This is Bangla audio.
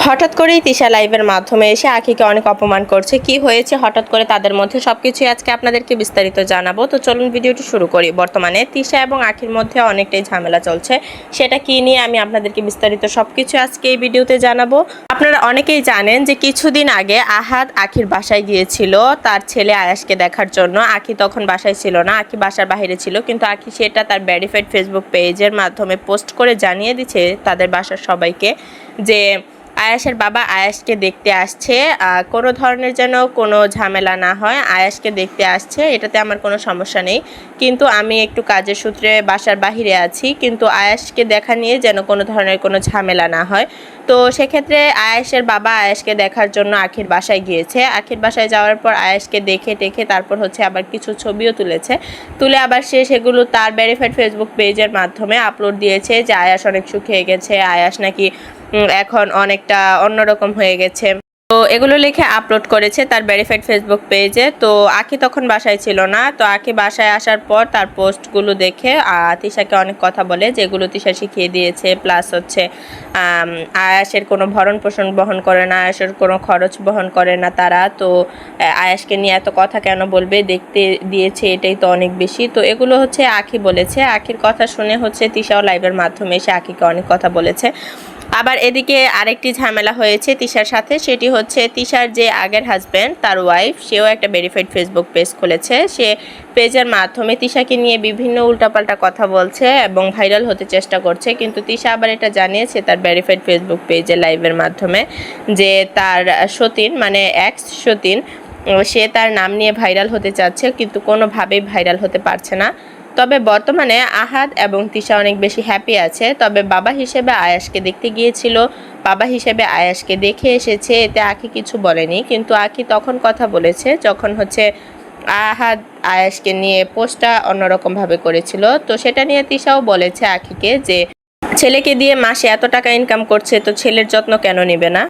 হঠাৎ করেই তিশা লাইভের মাধ্যমে এসে আখিকে অনেক অপমান করছে। কি হয়েছে হঠাৎ করে তাদের মধ্যে সবকিছুই আজকে আপনাদেরকে বিস্তারিত জানাবো। তো চলুন ভিডিওটি শুরু করি। বর্তমানে তিশা এবং আখির মধ্যে অনেকটাই ঝামেলা চলছে, সেটা কি নিয়ে আমি আপনাদেরকে বিস্তারিত সবকিছু আজকে এই ভিডিওতে জানাবো। আপনারা অনেকেই জানেন যে কিছুদিন আগে আহাদ আখির বাসায় গিয়েছিল তার ছেলে আয়াসকে দেখার জন্য। আখি তখন বাসায় ছিল না, আখি বাসার বাইরে ছিল, কিন্তু আখি সেটা তার ভেরিফাইড ফেসবুক পেজের মাধ্যমে পোস্ট করে জানিয়ে দিচ্ছে তাদের বাসার সবাইকে যে আয়াসের বাবা আয়াসকে দেখতে আসছে, কোনো ধরনের যেন কোনো ঝামেলা না হয়। আয়াসকে দেখতে আসছে, এটাতে আমার কোনো সমস্যা নেই, কিন্তু আমি একটু কাজের সূত্রে বাসার বাহিরে আছি, কিন্তু আয়াসকে দেখা নিয়ে যেন কোনো ধরনের কোনো ঝামেলা না হয়। তো সেক্ষেত্রে আয়াসের বাবা আয়াসকে দেখার জন্য আখির বাসায় গিয়েছে। আখির বাসায় যাওয়ার পর আয়াসকে দেখে তারপর আবার কিছু ছবিও তুলে আবার সেগুলো তার ভেরিফাইড ফেসবুক পেজের মাধ্যমে আপলোড দিয়েছে যে আয়াস অনেক সুখ হয়ে গেছে, আয়াস নাকি এখন অনেকটা অন্যরকম হয়ে গেছে। তো এগুলো লিখে আপলোড করেছে তার ভেরিফাইড ফেসবুক পেজে। তো আখি তখন বাসায় ছিল না। তো আখি বাসায় আসার পর তার পোস্টগুলো দেখে তিশাকে অনেক কথা বলে, যেগুলো তিশা শিখিয়ে দিয়েছে। প্লাস আয়াসের কোনো ভরণ পোষণ বহন করে না, আয়াসের কোনো খরচ বহন করে না তারা। তো আয়াসকে নিয়ে এত কথা কেন বলবে, দেখতে দিয়েছে এটাই তো অনেক বেশি। তো এগুলো আখি বলেছে। আখির কথা শুনে তিশাও লাইভের মাধ্যমে এসে আখিকে অনেক কথা বলেছে। আবার এদিকে আরেকটি ঝামেলা হয়েছে তিশার সাথে, সেটি তিশার যে আগের হাজব্যান্ড তার ওয়াইফ, সেও একটা ভেরিফাইড ফেসবুক পেজ খুলেছে। সে পেজের মাধ্যমে তিশাকে নিয়ে বিভিন্ন উল্টাপাল্টা কথা বলছে এবং ভাইরাল হতে চেষ্টা করছে। কিন্তু তিশা আবার এটা জানিয়েছে তার ভেরিফাইড ফেসবুক পেজে লাইভের মাধ্যমে যে তার সতীন মানে এক্স সতীন, সে তার নাম নিয়ে ভাইরাল হতে চাচ্ছে, কিন্তু কোনোভাবেই ভাইরাল হতে পারছে না। তবে বর্তমানে আহাদ এবং তিশা অনেক বেশি হ্যাপি আছে। তবে বাবা হিসেবে আয়াসকে দেখতে গিয়েছিল, বাবা হিসেবে আয়াসকে দেখে এসেছে, এতে আখি কিছু বলেনি। কিন্তু আখি তখন কথা বলেছে যখন আহাদ আয়াসকে নিয়ে পোস্টটা অন্যরকমভাবে করেছিল। তো সেটা নিয়ে তিশাও বলেছে আখিকে যে ছেলেকে দিয়ে মাসে এত টাকা ইনকাম করছে, তো ছেলের যত্ন কেন নেবে না।